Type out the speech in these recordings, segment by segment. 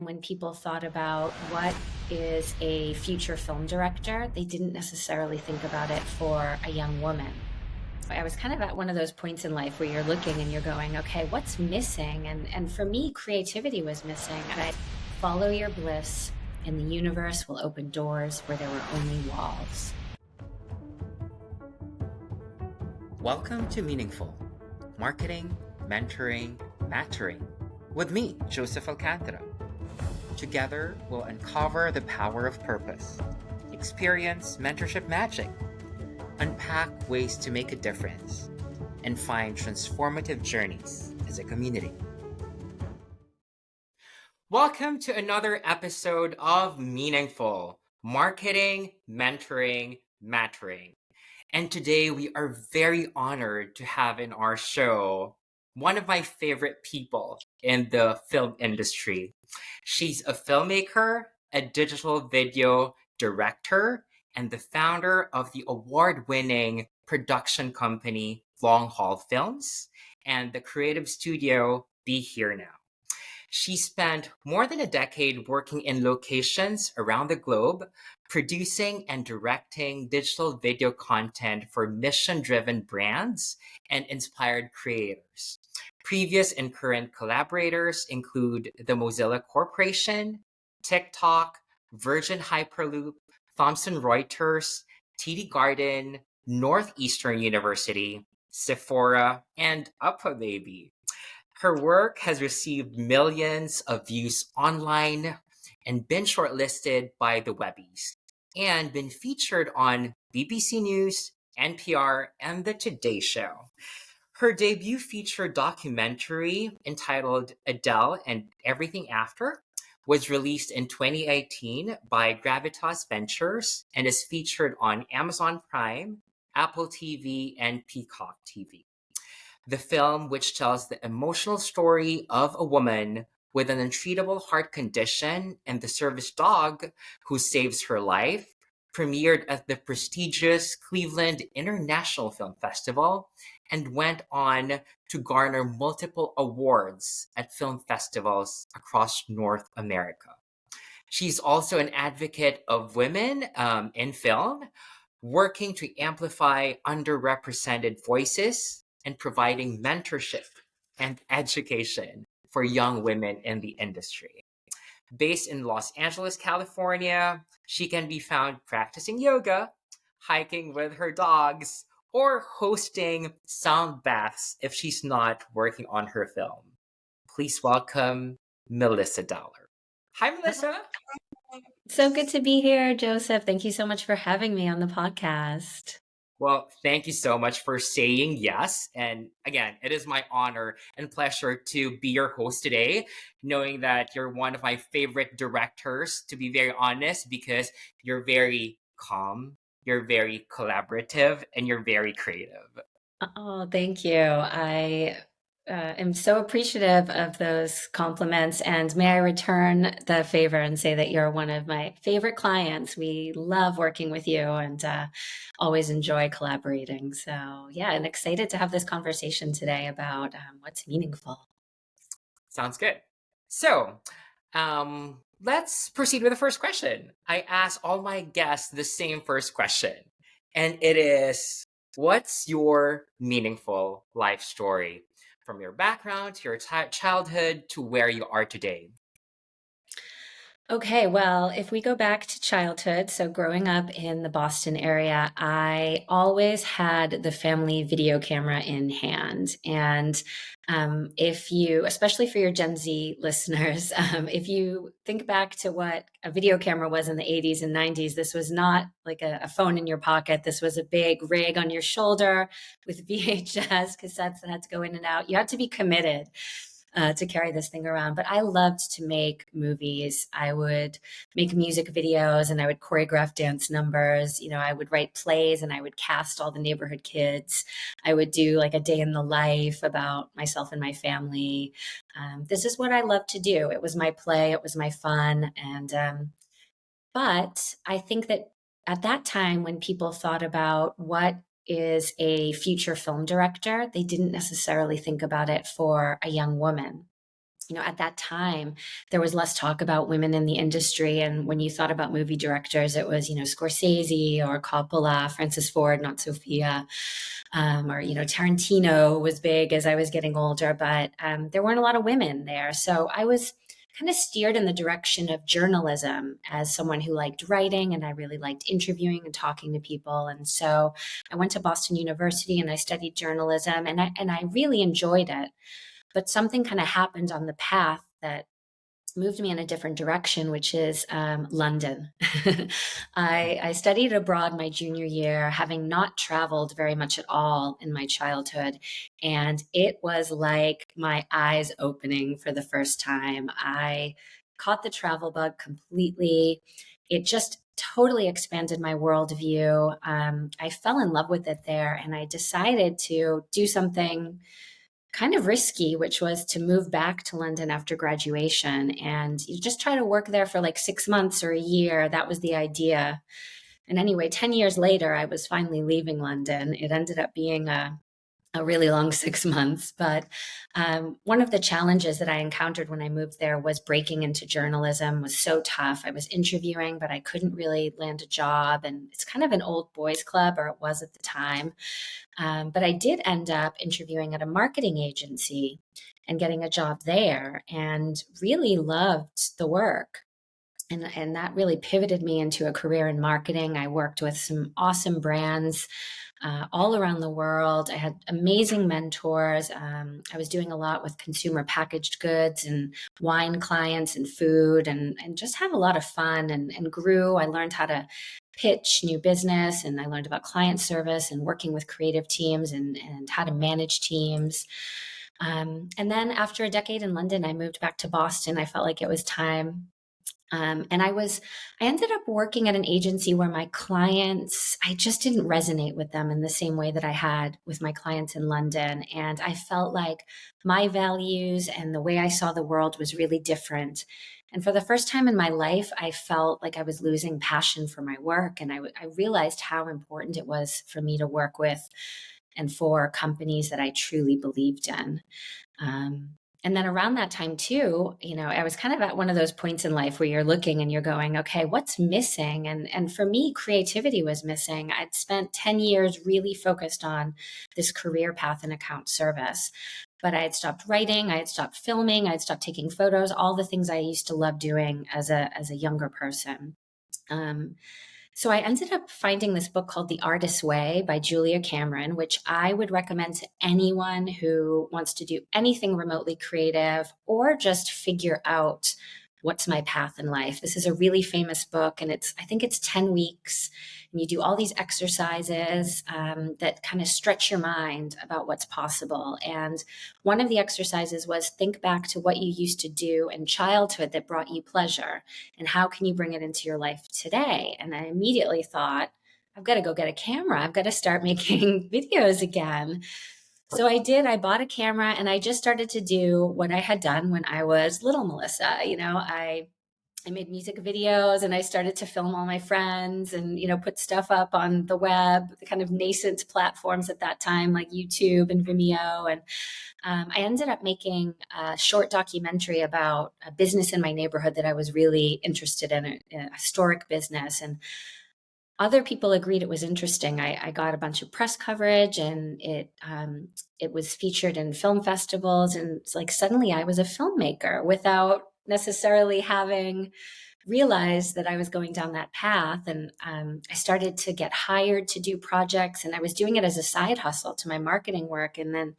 When people thought about what is a future film director, they didn't necessarily think about it for a young woman. I was kind of at one of those points in life where you're looking and you're going, okay, what's missing? And for me, creativity was missing. And I follow your bliss, and the universe will open doors where there were only walls. Welcome to Meaningful Marketing, Mentoring, Mattering with me, Joseph Alcantara. Together, we'll uncover the power of purpose, experience mentorship magic, unpack ways to make a difference, and find transformative journeys as a community. Welcome to another episode of Meaningful Marketing, Mentoring, Mattering. And today we are very honored to have in our show one of my favorite people in the film industry. She's a filmmaker, a digital video director, and the founder of the award-winning production company Long Haul Films and the creative studio Be Here Now. She spent more than a decade working in locations around the globe, producing and directing digital video content for mission-driven brands and inspired creators. Previous and current collaborators include the Mozilla Corporation, TikTok, Virgin Hyperloop, Thomson Reuters, TD Garden, Northeastern University, Sephora, and Uppa Baby. Her work has received millions of views online and been shortlisted by the Webbies and been featured on BBC News, NPR, and The Today Show. Her debut feature documentary entitled Adele and Everything After was released in 2018 by Gravitas Ventures and is featured on Amazon Prime, Apple TV, and Peacock TV. The film, which tells the emotional story of a woman with an untreatable heart condition and the service dog who saves her life, premiered at the prestigious Cleveland International Film Festival and went on to garner multiple awards at film festivals across North America. She's also an advocate of women in film, working to amplify underrepresented voices and providing mentorship and education for young women in the industry. Based in Los Angeles, California, she can be found practicing yoga, hiking with her dogs, or hosting sound baths if she's not working on her film. Please welcome Melissa Dollar. Hi, Melissa. So good to be here, Joseph. Thank you so much for having me on the podcast. Well, thank you so much for saying yes. And again, it is my honor and pleasure to be your host today, knowing that you're one of my favorite directors, to be very honest, because you're very calm, you're very collaborative, and you're very creative. Oh, thank you. I am so appreciative of those compliments. And may I return the favor and say that you're one of my favorite clients. We love working with you and always enjoy collaborating. So, yeah, and excited to have this conversation today about what's meaningful. Sounds good. So, let's proceed with the first question. I ask all my guests the same first question, and it is, what's your meaningful life story? From your background to your childhood to where you are today. Okay, well, if we go back to childhood, so growing up in the Boston area, I always had the family video camera in hand. And if you, especially for your Gen Z listeners, if you think back to what a video camera was in the 80s and 90s, this was not like a phone in your pocket. This was a big rig on your shoulder with VHS cassettes that had to go in and out. You had to be committed to carry this thing around. But I loved to make movies. I would make music videos and I would choreograph dance numbers. You know, I would write plays and I would cast all the neighborhood kids. I would do like a day in the life about myself and my family. This is what I loved to do. It was my play. It was my fun. And but I think that at that time, when people thought about what is a future film director, they didn't necessarily think about it for a young woman. at that time, there was less talk about women in the industry. And when you thought about movie directors, it was, Scorsese or Coppola, Francis Ford, not Sophia, or, Tarantino was big as I was getting older, but there weren't a lot of women there. So I was kind of steered in the direction of journalism as someone who liked writing, and I really liked interviewing and talking to people. And so I went to Boston University and I studied journalism, and I really enjoyed it. But something kind of happened on the path that moved me in a different direction, which is London. I studied abroad my junior year, having not traveled very much at all in my childhood. And it was like my eyes opening for the first time. I caught the travel bug completely. It just totally expanded my worldview. I fell in love with it there, and I decided to do something kind of risky, which was to move back to London after graduation. And you just try to work there for like 6 months or a year. That was the idea. And anyway, 10 years later, I was finally leaving London. It ended up being a really long 6 months. But one of the challenges that I encountered when I moved there was breaking into journalism was so tough. I was interviewing, but I couldn't really land a job. And it's kind of an old boys club, or it was at the time. But I did end up interviewing at a marketing agency and getting a job there, and really loved the work. And that really pivoted me into a career in marketing. I worked with some awesome brands all around the world. I had amazing mentors. I was doing a lot with consumer packaged goods and wine clients and food, and just had a lot of fun, and grew. I learned how to pitch new business, and I learned about client service and working with creative teams, and how to manage teams. And then after a decade in London, I moved back to Boston. I felt like it was time. And I ended up working at an agency where my clients, I just didn't resonate with them in the same way that I had with my clients in London. And I felt like my values and the way I saw the world was really different. And for the first time in my life, I felt like I was losing passion for my work. And I realized how important it was for me to work with and for companies that I truly believed in. Um, and then around that time too, I was kind of at one of those points in life where you're looking and you're going, okay, what's missing? And for me, creativity was missing. I'd spent 10 years really focused on this career path in account service, but I had stopped writing, I had stopped filming, I had stopped taking photos, all the things I used to love doing as a younger person. Um, so I ended up finding this book called The Artist's Way by Julia Cameron, which I would recommend to anyone who wants to do anything remotely creative or just figure out what's my path in life. This is a really famous book, and I think it's 10 weeks. And you do all these exercises that kind of stretch your mind about what's possible. And one of the exercises was think back to what you used to do in childhood that brought you pleasure, and how can you bring it into your life today? And I immediately thought, I've got to go get a camera. I've got to start making videos again. So I did. I bought a camera and I just started to do what I had done when I was little Melissa. I made music videos and I started to film all my friends and, put stuff up on the web, the kind of nascent platforms at that time like YouTube and Vimeo. And I ended up making a short documentary about a business in my neighborhood that I was really interested in, a historic business. And other people agreed it was interesting. I got a bunch of press coverage, and it was featured in film festivals. And it's like suddenly I was a filmmaker without necessarily having realized that I was going down that path. And I started to get hired to do projects, and I was doing it as a side hustle to my marketing work. And then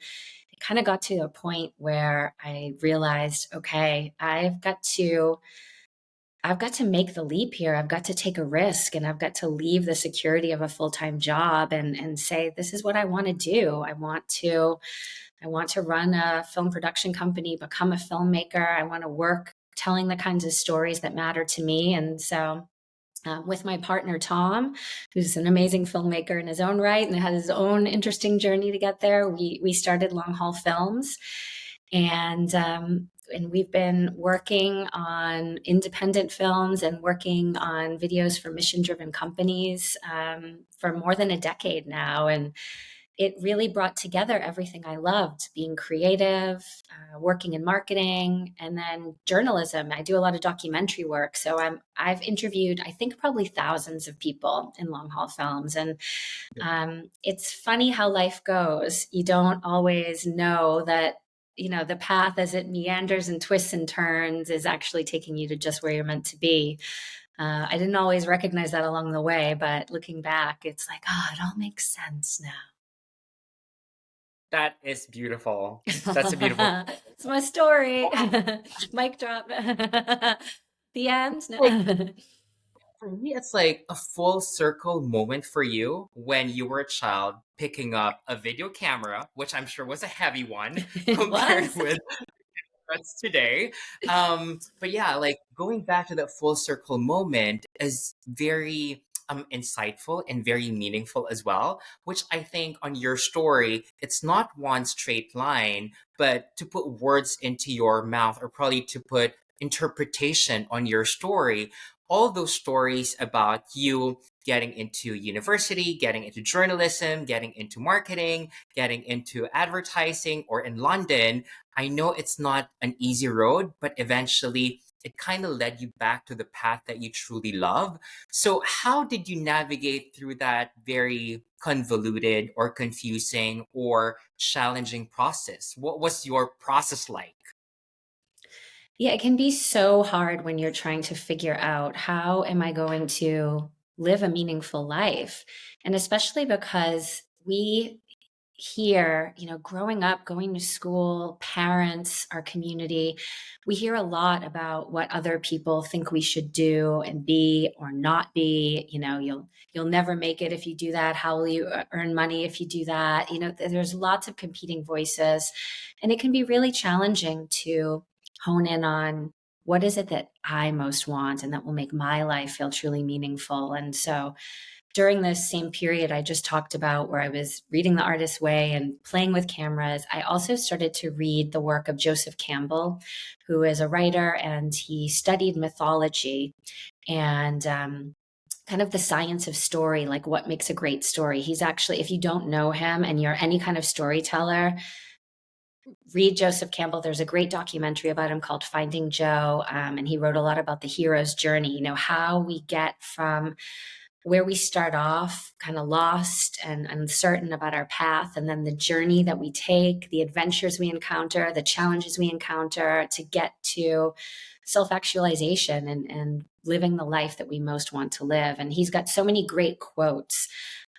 it kind of got to a point where I realized, okay, I've got to make the leap here. I've got to take a risk, and I've got to leave the security of a full-time job and say, this is what I want to do. I want to run a film production company, become a filmmaker. I want to work telling the kinds of stories that matter to me. And so with my partner, Tom, who's an amazing filmmaker in his own right and had his own interesting journey to get there, we started Long Haul Films. And we've been working on independent films and working on videos for mission-driven companies for more than a decade now. And it really brought together everything I loved, being creative, working in marketing, and then journalism. I do a lot of documentary work. So I've interviewed, I think, probably thousands of people in long haul films. And it's funny how life goes. You don't always know that, the path as it meanders and twists and turns is actually taking you to just where you're meant to be. I didn't always recognize that along the way, but looking back, it's like, oh, it all makes sense now. That is beautiful. That's a beautiful. It's my story. Mic drop. The end. Like No. for me, it's like a full circle moment for you when you were a child picking up a video camera, which I'm sure was a heavy one It compared was. with us today. But yeah, like going back to that full circle moment is very insightful and very meaningful as well, which I think on your story, it's not one straight line, but to put words into your mouth or probably to put interpretation on your story, all those stories about you getting into university, getting into journalism, getting into marketing, getting into advertising, or in London, I know it's not an easy road, but eventually it kind of led you back to the path that you truly love. So, how did you navigate through that very convoluted or confusing or challenging process? What was your process like? Yeah, it can be so hard when you're trying to figure out how am I going to live a meaningful life? And especially because we here, growing up, going to school, parents, our community, we hear a lot about what other people think we should do and be or not be. You'll never make it if you do that. How will you earn money if you do that? There's lots of competing voices, and it can be really challenging to hone in on what is it that I most want and that will make my life feel truly meaningful. And so during this same period I just talked about, where I was reading The Artist's Way and playing with cameras, I also started to read the work of Joseph Campbell, who is a writer, and he studied mythology and kind of the science of story, like what makes a great story. He's actually, if you don't know him and you're any kind of storyteller, read Joseph Campbell. There's a great documentary about him called Finding Joe. And he wrote a lot about the hero's journey, how we get from where we start off kind of lost and uncertain about our path, and then the journey that we take, the adventures we encounter, the challenges we encounter to get to self-actualization and living the life that we most want to live. And he's got so many great quotes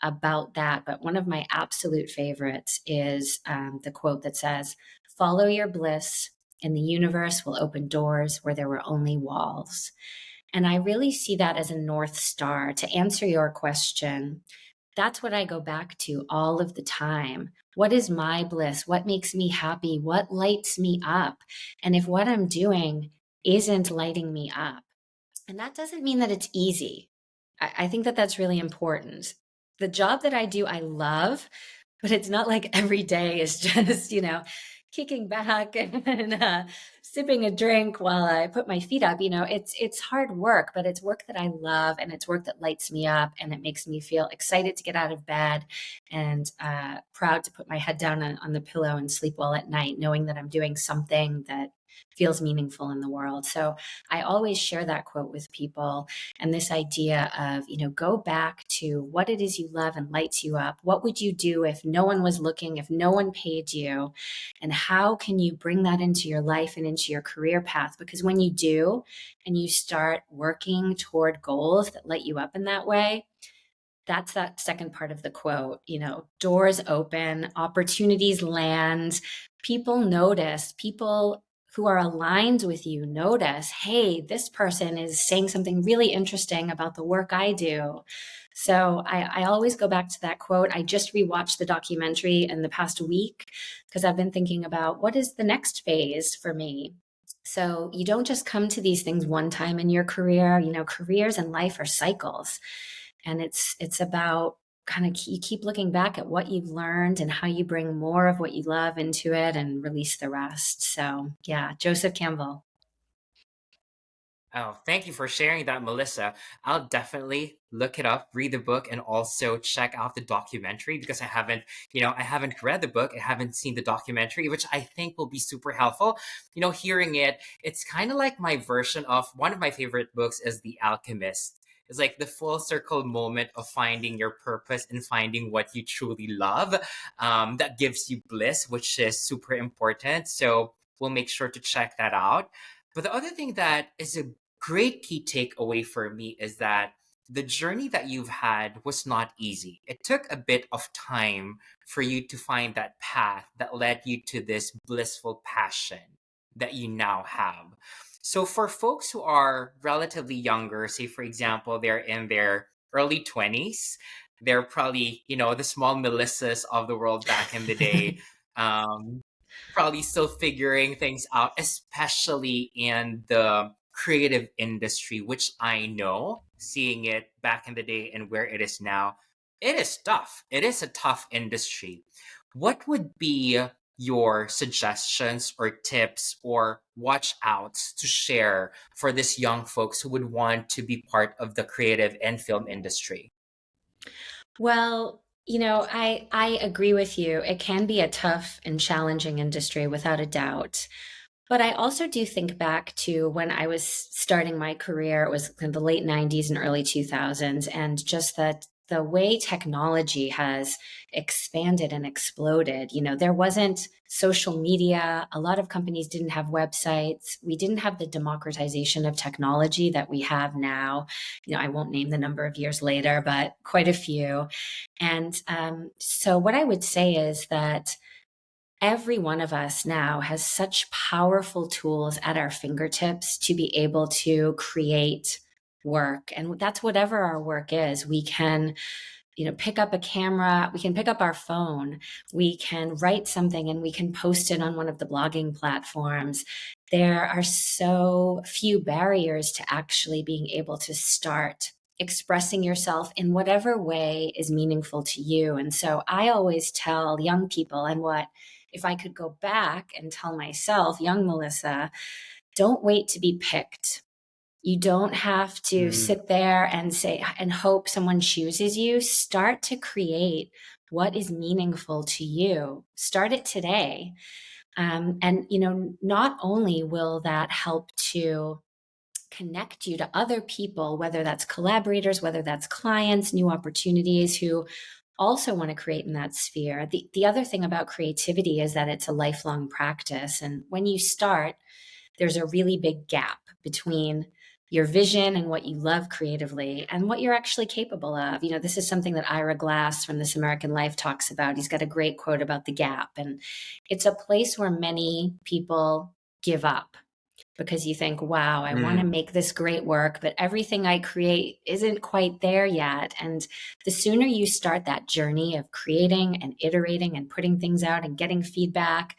about that. But one of my absolute favorites is the quote that says, "Follow your bliss, and the universe will open doors where there were only walls." And I really see that as a North Star. To answer your question, that's what I go back to all of the time. What is my bliss? What makes me happy? What lights me up? And if what I'm doing isn't lighting me up, and that doesn't mean that it's easy. I think that that's really important. The job that I do, I love, but it's not like every day is just, kicking back and sipping a drink while I put my feet up. It's hard work, but it's work that I love, and it's work that lights me up, and it makes me feel excited to get out of bed and proud to put my head down on the pillow and sleep well at night, knowing that I'm doing something that feels meaningful in the world. So I always share that quote with people, and this idea of, go back to what it is you love and lights you up. What would you do if no one was looking, if no one paid you? And how can you bring that into your life and into your career path? Because when you do, and you start working toward goals that light you up in that way, that's that second part of the quote. Doors open, opportunities land, people notice, people who are aligned with you notice, hey, this person is saying something really interesting about the work I do. So I always go back to that quote. I just rewatched the documentary in the past week because I've been thinking about what is the next phase for me. So you don't just come to these things one time in your career. Careers and life are cycles. And it's about kind of you keep looking back at what you've learned and how you bring more of what you love into it and release the rest. So yeah, Joseph Campbell. Oh, thank you for sharing that, Melissa. I'll definitely look it up, read the book, and also check out the documentary because I haven't read the book, I haven't seen the documentary, which I think will be super helpful. Hearing it, it's kind of like my version of one of my favorite books is The Alchemist. It's like the full circle moment of finding your purpose and finding what you truly love. That gives you bliss, which is super important. So we'll make sure to check that out. But the other thing that is a great key takeaway for me is that the journey that you've had was not easy. It took a bit of time for you to find that path that led you to this blissful passion that you now have. So, for folks who are relatively younger, say, for example, they're in their early 20s, they're probably, the small Melissas of the world back in the day. Um, Probably still figuring things out, especially in the creative industry, which I know, seeing it back in the day and where it is now, it is tough. It is a tough industry. What would be your suggestions or tips or watch outs to share for this young folks who would want to be part of the creative and film industry? Well, I agree with you. It can be a tough and challenging industry without a doubt. But I also do think back to when I was starting my career. It was in the late 90s and early 2000s, and just that the way technology has expanded and exploded. There wasn't social media. A lot of companies didn't have websites. We didn't have the democratization of technology that we have now. I won't name the number of years later, but quite a few. And so, what I would say is that every one of us now has such powerful tools at our fingertips to be able to create work. And that's whatever our work is. We can, pick up a camera, we can pick up our phone, we can write something and we can post it on one of the blogging platforms. There are so few barriers to actually being able to start expressing yourself in whatever way is meaningful to you. And so I always tell young people, and what if I could go back and tell myself, young Melissa, don't wait to be picked. You don't have to Mm, sit there and say and hope someone chooses you. Start to create what is meaningful to you. Start it today. And not only will that help to connect you to other people, whether that's collaborators, whether that's clients, new opportunities who also want to create in that sphere. The other thing about creativity is that it's a lifelong practice. And when you start, there's a really big gap between your vision and what you love creatively and what you're actually capable of. This is something that Ira Glass from This American Life talks about. He's got a great quote about the gap. And it's a place where many people give up because you think, wow, I want to mm. make this great work, but everything I create isn't quite there yet. And the sooner you start that journey of creating and iterating and putting things out and getting feedback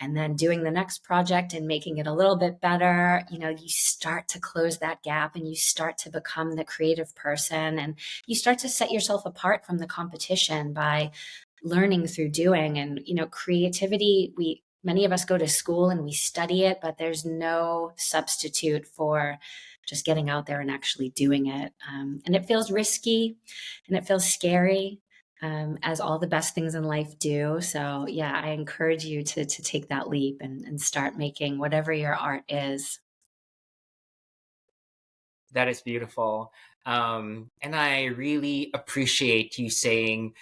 and then doing the next project and making it a little bit better, you start to close that gap and you start to become the creative person and you start to set yourself apart from the competition by learning through doing. And creativity, we many of us go to school and we study it, but there's no substitute for just getting out there and actually doing it. And it feels risky and it feels scary, as all the best things in life do. So yeah, I encourage you to take that leap and start making whatever your art is. That is beautiful. And I really appreciate you saying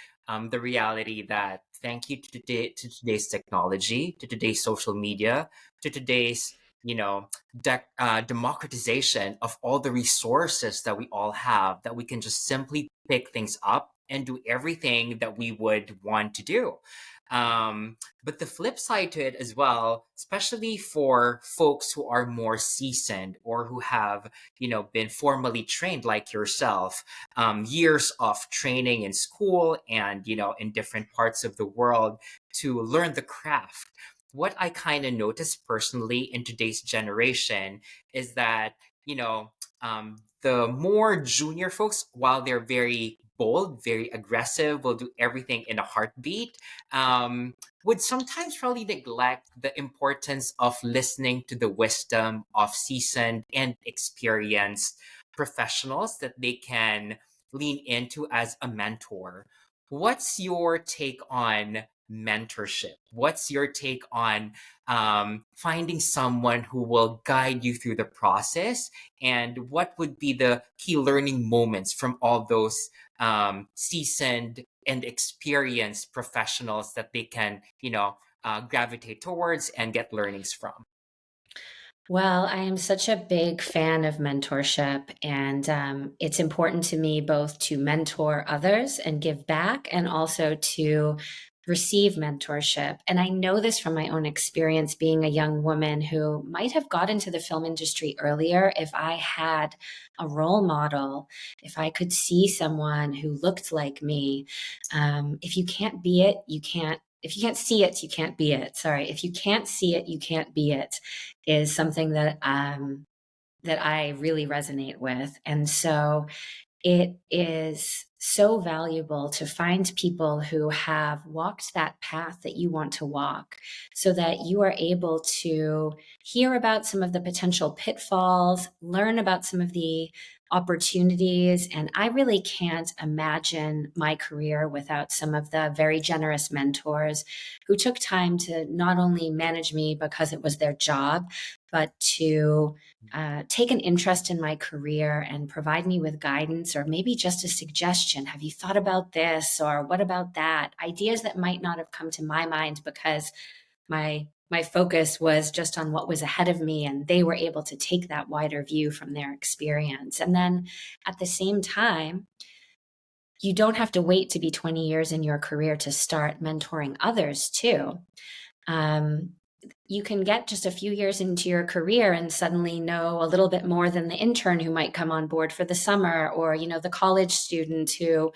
the reality that thank you to today's technology, to today's social media, to today's, democratization of all the resources that we all have, that we can just simply pick things up and do everything that we would want to do. But the flip side to it as well, especially for folks who are more seasoned or who have been formally trained like yourself, years of training in school and in different parts of the world to learn the craft. What I kind of noticed personally in today's generation is that the more junior folks, while they're very bold, very aggressive, will do everything in a heartbeat, um, would sometimes probably neglect the importance of listening to the wisdom of seasoned and experienced professionals that they can lean into as a mentor. What's your take on mentorship? What's your take on finding someone who will guide you through the process? And what would be the key learning moments from all those seasoned and experienced professionals that they can, gravitate towards and get learnings from? Well, I am such a big fan of mentorship, and it's important to me both to mentor others and give back, and also to receive mentorship. And I know this from my own experience being a young woman who might have got into the film industry earlier if I had a role model, if I could see someone who looked like me. If you can't be it, you can't. If you can't see it, you can't be it. Sorry. If you can't see it, you can't be it is something that I really resonate with. And so it is so valuable to find people who have walked that path that you want to walk so that you are able to hear about some of the potential pitfalls, learn about some of the opportunities. And I really can't imagine my career without some of the very generous mentors who took time to not only manage me because it was their job, but to take an interest in my career and provide me with guidance or maybe just a suggestion. Have you thought about this? Or what about that? Ideas that might not have come to my mind because my focus was just on what was ahead of me, and they were able to take that wider view from their experience. And then at the same time, you don't have to wait to be 20 years in your career to start mentoring others too. Um, you can get just a few years into your career and suddenly know a little bit more than the intern who might come on board for the summer, or the college student who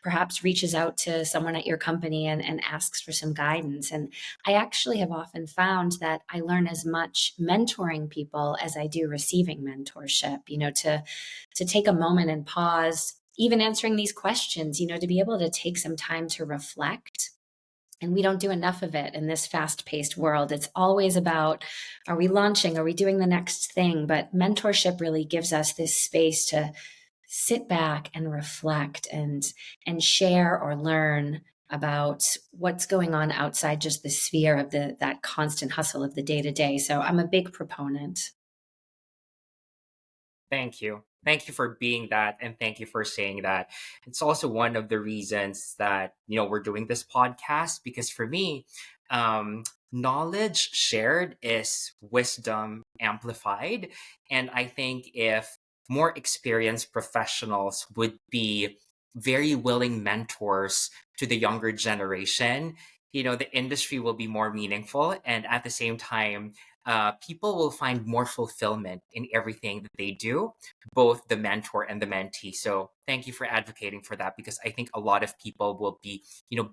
perhaps reaches out to someone at your company and asks for some guidance. And I actually have often found that I learn as much mentoring people as I do receiving mentorship. To take a moment and pause, even answering these questions, to be able to take some time to reflect. And we don't do enough of it in this fast paced world. It's always about, are we launching? Are we doing the next thing? But mentorship really gives us this space to sit back and reflect and share or learn about what's going on outside just the sphere of that constant hustle of the day to day. So I'm a big proponent. Thank you. Thank you for being that, and thank you for saying that. It's also one of the reasons that we're doing this podcast, because for me, knowledge shared is wisdom amplified. And I think if more experienced professionals would be very willing mentors to the younger generation, the industry will be more meaningful, and at the same time, people will find more fulfillment in everything that they do, both the mentor and the mentee. So thank you for advocating for that, because I think a lot of people will be,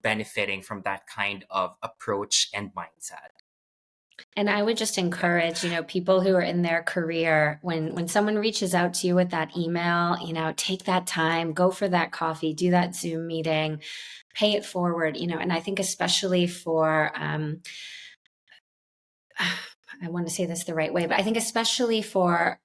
benefiting from that kind of approach and mindset. And I would just Yeah. encourage, people who are in their career, when someone reaches out to you with that email, take that time, go for that coffee, do that Zoom meeting, pay it forward, and I think especially for I want to say this the right way, but I think especially for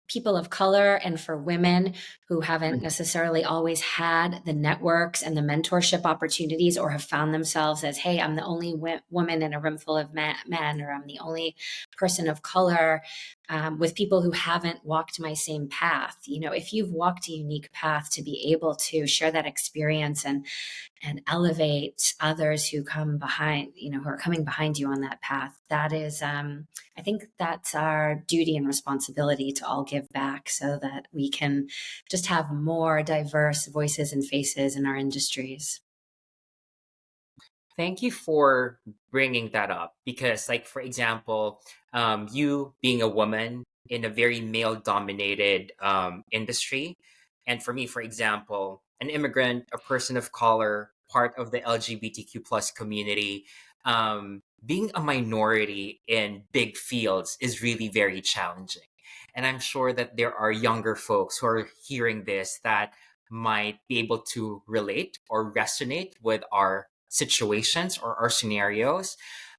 people of color and for women who haven't necessarily always had the networks and the mentorship opportunities, or have found themselves as, hey, I'm the only woman in a room full of men, or I'm the only person of color, with people who haven't walked my same path. If you've walked a unique path, to be able to share that experience and elevate others who come behind, who are coming behind you on that path. That is, I think that's our duty and responsibility to all give back so that we can just have more diverse voices and faces in our industries. Thank you for bringing that up, because, like, for example, you being a woman in a very male dominated industry, and for me, for example, an immigrant, a person of color, part of the LGBTQ plus community, being a minority in big fields is really very challenging. And I'm sure that there are younger folks who are hearing this that might be able to relate or resonate with our situations or our scenarios.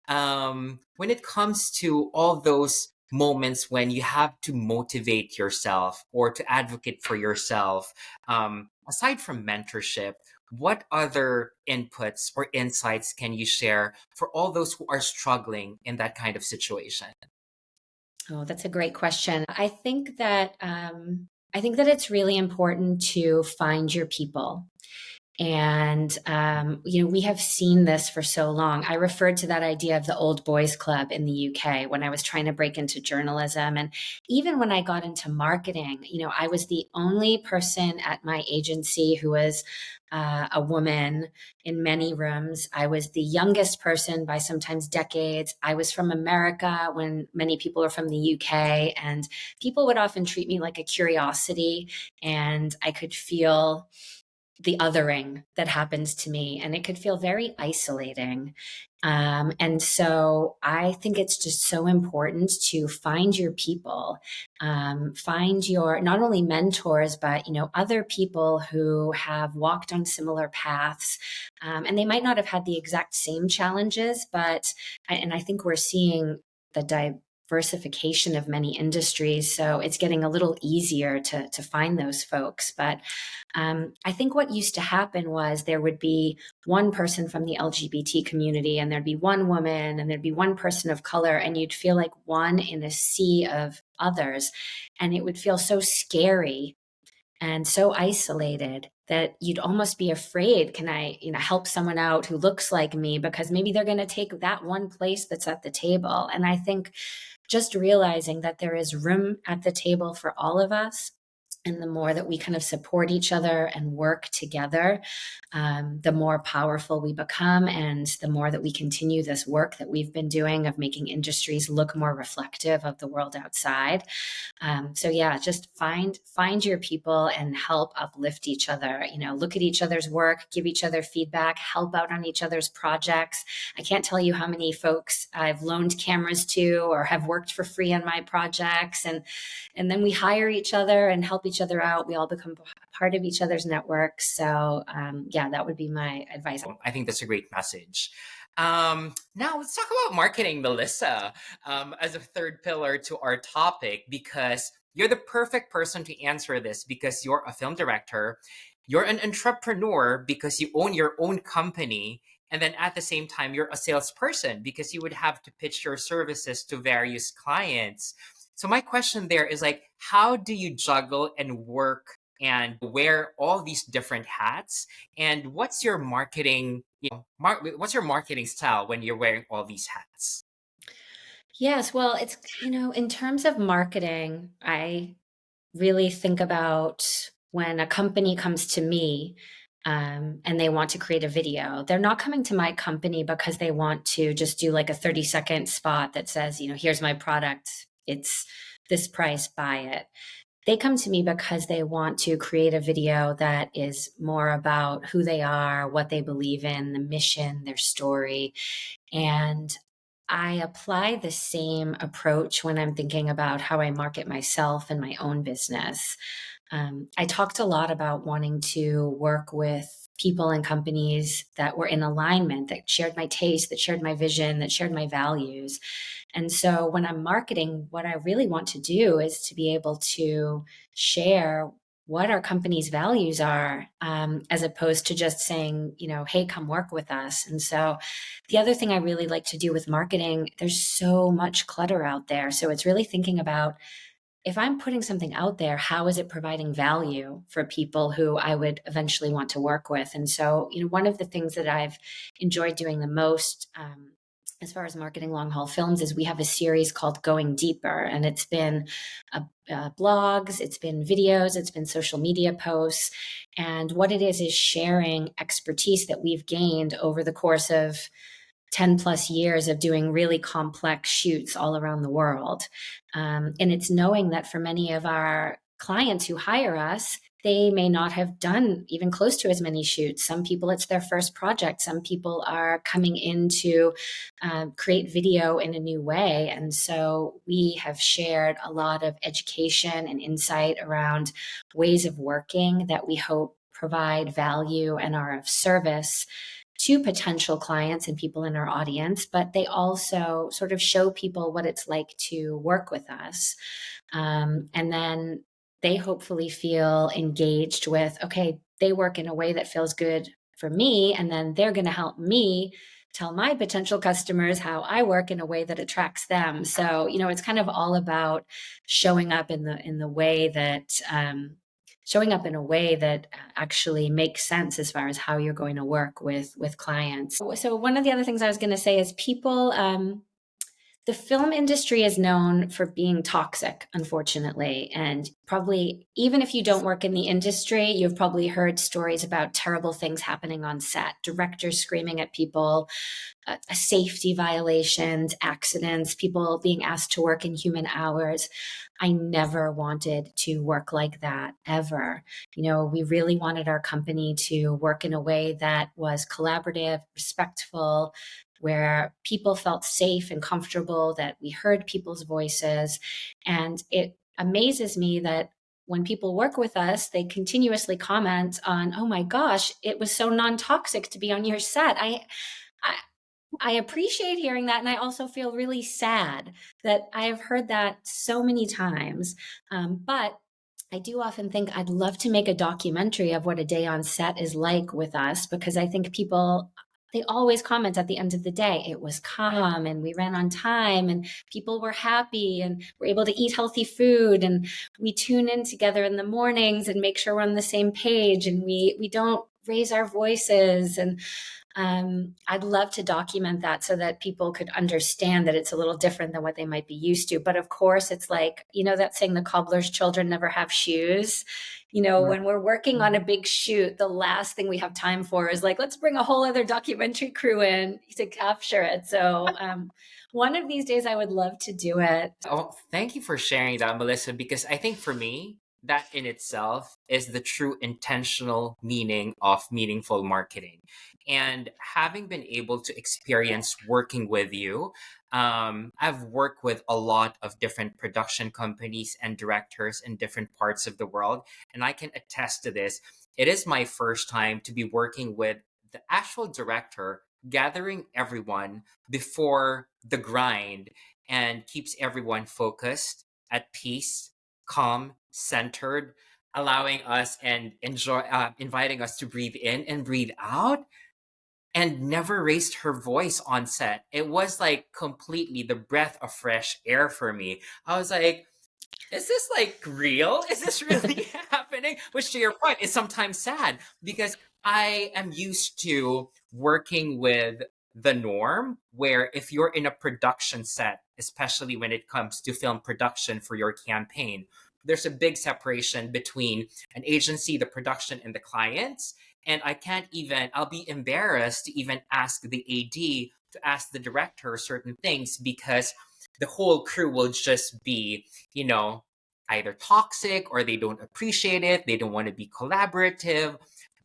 When it comes to all those moments when you have to motivate yourself or to advocate for yourself, aside from mentorship, what other inputs or insights can you share for all those who are struggling in that kind of situation? Oh, that's a great question. I think that it's really important to find your people. And, we have seen this for so long. I referred to that idea of the old boys club in the UK when I was trying to break into journalism. And even when I got into marketing, I was the only person at my agency who was a woman in many rooms. I was the youngest person by sometimes decades. I was from America when many people are from the UK. And people would often treat me like a curiosity. And I could feel the othering that happens to me, and it could feel very isolating. And so I think it's just so important to find your people, find your not only mentors, but other people who have walked on similar paths, and they might not have had the exact same challenges, but and I think we're seeing the diversification of many industries, so it's getting a little easier to find those folks. But I think what used to happen was there would be one person from the LGBT community, and there'd be one woman, and there'd be one person of color, and you'd feel like one in a sea of others. And it would feel so scary and so isolated that you'd almost be afraid, can I, help someone out who looks like me, because maybe they're going to take that one place that's at the table. And I think just realizing that there is room at the table for all of us, and the more that we kind of support each other and work together, the more powerful we become, and the more that we continue this work that we've been doing of making industries look more reflective of the world outside. So yeah, just find your people and help uplift each other. Look at each other's work, give each other feedback, help out on each other's projects. I can't tell you how many folks I've loaned cameras to or have worked for free on my projects, and then we hire each other and help each other out. We all become part of each other's networks. So yeah, that would be my advice. I think that's a great message. Now let's talk about marketing, Melissa, as a third pillar to our topic, because you're the perfect person to answer this, because you're a film director, you're an entrepreneur because you own your own company, and then at the same time, you're a salesperson because you would have to pitch your services to various clients. So my question there is like, how do you juggle and work and wear all these different hats? And what's your marketing, what's your marketing style when you're wearing all these hats? Yes, well, it's, in terms of marketing, I really think about when a company comes to me, and they want to create a video. They're not coming to my company because they want to just do like a 30-second spot that says, here's my product. It's this price, buy it. They come to me because they want to create a video that is more about who they are, what they believe in, the mission, their story. And I apply the same approach when I'm thinking about how I market myself and my own business. I talked a lot about wanting to work with people and companies that were in alignment, that shared my taste, that shared my vision, that shared my values. And so when I'm marketing, what I really want to do is to be able to share what our company's values are, as opposed to just saying, hey, come work with us. And so the other thing I really like to do with marketing, there's so much clutter out there. So it's really thinking about, if I'm putting something out there, how is it providing value for people who I would eventually want to work with? And so, one of the things that I've enjoyed doing the most, as far as marketing long haul films, is we have a series called Going Deeper, and it's been blogs, it's been videos, it's been social media posts. And what it is sharing expertise that we've gained over the course of 10 plus years of doing really complex shoots all around the world. And it's knowing that for many of our clients who hire us, they may not have done even close to as many shoots. Some people, it's their first project. Some people are coming in to create video in a new way. And so we have shared a lot of education and insight around ways of working that we hope provide value and are of service to potential clients and people in our audience, but they also sort of show people what it's like to work with us. And then they hopefully feel engaged with, okay, they work in a way that feels good for me. And then they're going to help me tell my potential customers how I work in a way that attracts them. So, it's kind of all about showing up in the way that, showing up in a way that actually makes sense as far as how you're going to work with clients. So one of the other things I was going to say is people, the film industry is known for being toxic, unfortunately. And probably, even if you don't work in the industry, you've probably heard stories about terrible things happening on set, directors screaming at people, safety violations, accidents, people being asked to work in human hours. I never wanted to work like that ever. We really wanted our company to work in a way that was collaborative, respectful, where people felt safe and comfortable, that we heard people's voices. And it amazes me that when people work with us, they continuously comment on, oh my gosh, it was so non-toxic to be on your set. I I appreciate hearing that. And I also feel really sad that I have heard that so many times. But I do often think I'd love to make a documentary of what a day on set is like with us, because I think people, they always comment at the end of the day, it was calm and we ran on time and people were happy and we're able to eat healthy food and we tune in together in the mornings and make sure we're on the same page and we don't raise our voices. And I'd love to document that so that people could understand that it's a little different than what they might be used to. But of course, it's like, that saying, the cobbler's children never have shoes. When we're working on a big shoot, the last thing we have time for is like, let's bring a whole other documentary crew in to capture it. So one of these days, I would love to do it. Oh, thank you for sharing that, Melissa, because I think for me, that in itself is the true intentional meaning of meaningful marketing. And having been able to experience working with you, I've worked with a lot of different production companies and directors in different parts of the world. And I can attest to this. It is my first time to be working with the actual director, gathering everyone before the grind and keeps everyone focused, at peace, calm, centered, allowing us and inviting us to breathe in and breathe out, and never raised her voice on set. It was like completely the breath of fresh air for me. I was like, is this like real? Is this really happening? Which, to your point, is sometimes sad because I am used to working with the norm where if you're in a production set, especially when it comes to film production for your campaign, there's a big separation between an agency, the production, and the clients. And I'll be embarrassed to even ask the AD to ask the director certain things because the whole crew will just be, either toxic or they don't appreciate it. They don't want to be collaborative.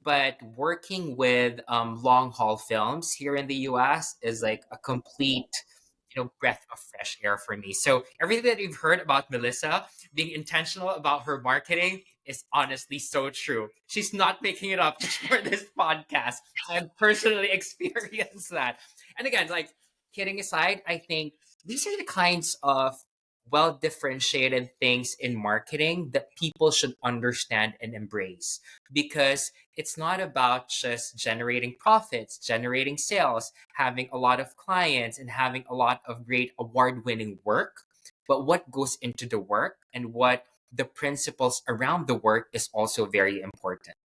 But working with long haul films here in the US is like a complete, breath of fresh air for me. So everything that you've heard about Melissa being intentional about her marketing is honestly so true. She's not making it up just for this podcast. I've personally experienced that. And again, like kidding aside, I think these are the kinds of well differentiated things in marketing that people should understand and embrace, because it's not about just generating profits, generating sales, having a lot of clients, and having a lot of great award winning work, but what goes into the work and what the principles around the work is also very important.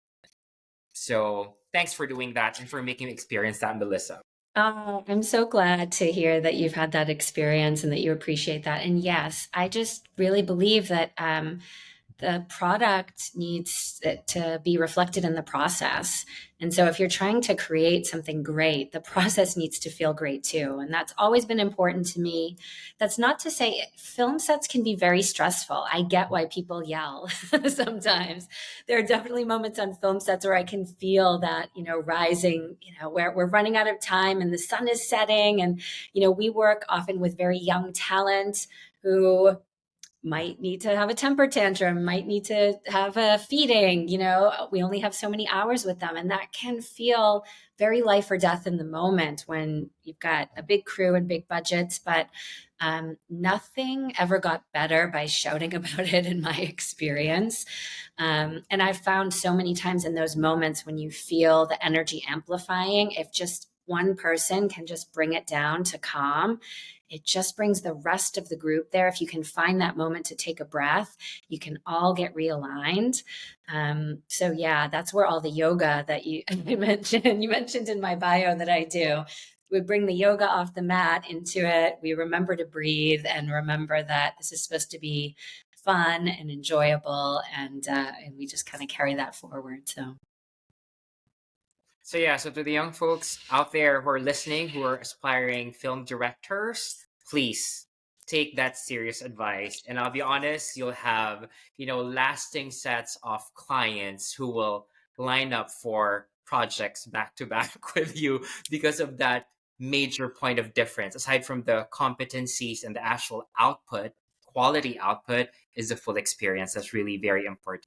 So thanks for doing that and for making me experience that, Melissa. Oh, I'm so glad to hear that you've had that experience and that you appreciate that. And yes, I just really believe that the product needs it to be reflected in the process. And so if you're trying to create something great, the process needs to feel great too. And that's always been important to me. That's not to say film sets can be very stressful. I get why people yell sometimes. There are definitely moments on film sets where I can feel that, rising, where we're running out of time and the sun is setting. And, we work often with very young talent who might need to have a temper tantrum, might need to have a feeding. We only have so many hours with them. And that can feel very life or death in the moment when you've got a big crew and big budgets. But nothing ever got better by shouting about it in my experience. And I've found so many times in those moments when you feel the energy amplifying, if just one person can just bring it down to calm, it just brings the rest of the group there. If you can find that moment to take a breath, you can all get realigned. So yeah, that's where all the yoga that you mentioned in my bio that I do. We bring the yoga off the mat into it. We remember to breathe and remember that this is supposed to be fun and enjoyable, and we just kind of carry that forward. So yeah, so to the young folks out there who are listening, who are aspiring film directors, please take that serious advice. And I'll be honest, you'll have, lasting sets of clients who will line up for projects back to back with you because of that major point of difference. Aside from the competencies and the actual output, quality output is the full experience. That's really very important.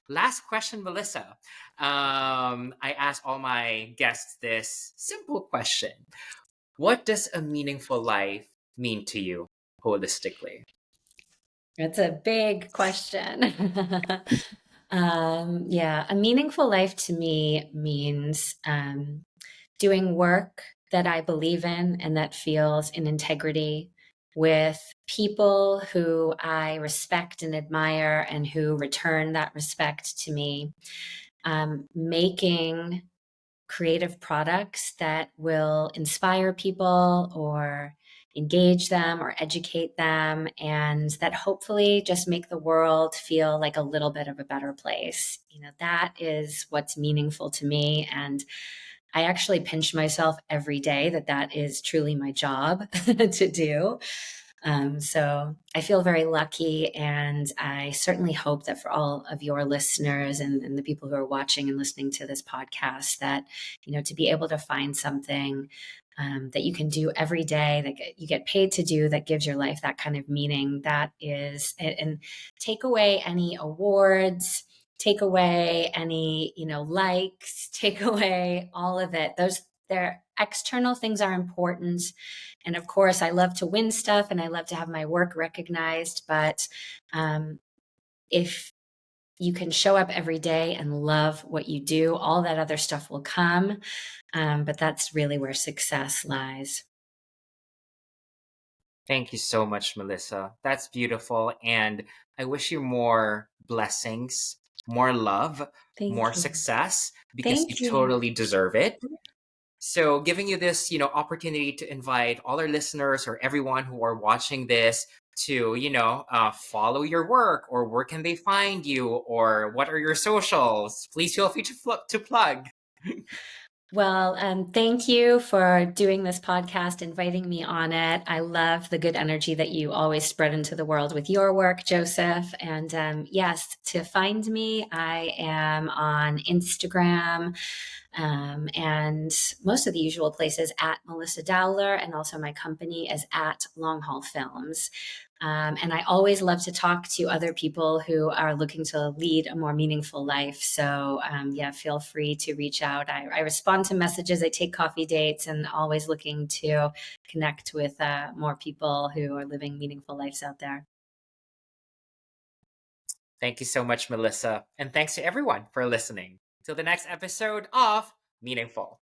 Last question, Melissa. I ask all my guests this simple question: what does a meaningful life mean to you holistically? It's a big question. Yeah, a meaningful life to me means doing work that I believe in and that feels in integrity with people who I respect and admire and who return that respect to me. Making creative products that will inspire people or engage them or educate them, and that hopefully just make the world feel like a little bit of a better place. That is what's meaningful to me. And I actually pinch myself every day that is truly my job to do. So I feel very lucky, and I certainly hope that for all of your listeners and the people who are watching and listening to this podcast, that to be able to find something that you can do every day, that you get paid to do, that gives your life that kind of meaning. That is, and take away any awards, take away any likes, take away all of it. Their external things are important, and of course, I love to win stuff and I love to have my work recognized. But if you can show up every day and love what you do, all that other stuff will come. But that's really where success lies. Thank you so much, Melissa. That's beautiful. And I wish you more blessings, more love, more Thank you. success, because you Thank you. totally deserve it. So giving you this, opportunity to invite all our listeners or everyone who are watching this to, follow your work, or where can they find you, or what are your socials? Please feel free to plug. Well, thank you for doing this podcast, inviting me on it. I love the good energy that you always spread into the world with your work, Joseph. And yes, to find me, I am on Instagram, and most of the usual places at Melissa Dowler, and also my company is at Long Haul Films. And I always love to talk to other people who are looking to lead a more meaningful life. So yeah, feel free to reach out. I respond to messages, I take coffee dates, and always looking to connect with more people who are living meaningful lives out there. Thank you so much, Melissa. And thanks to everyone for listening. Till the next episode of Meaningful.